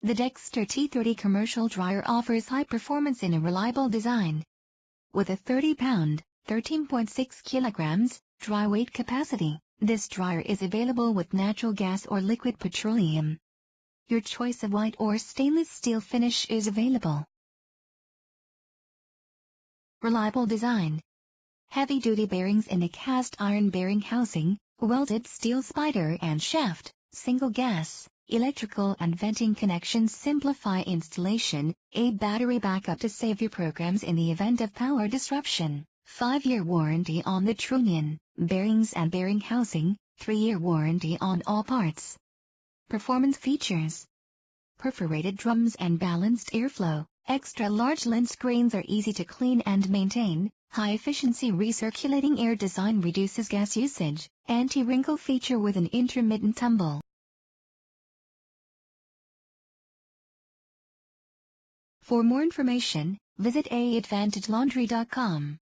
The Dexter T30 commercial dryer offers high performance in a reliable design. With a 30-pound, 13.6 kilograms, dry weight capacity, this dryer is available with natural gas or liquid petroleum. Your choice of white or stainless steel finish is available. Reliable design. Heavy-duty bearings in a cast iron bearing housing, welded steel spider and shaft, single gas, electrical and venting connections simplify installation, a battery backup to save your programs in the event of power disruption, 5-year warranty on the trunnion, bearings and bearing housing, 3-year warranty on all parts. Performance features. Perforated drums and balanced airflow, extra-large lens screens are easy to clean and maintain, high-efficiency recirculating air design reduces gas usage, anti-wrinkle feature with an intermittent tumble. For more information, visit advantagelaundry.com.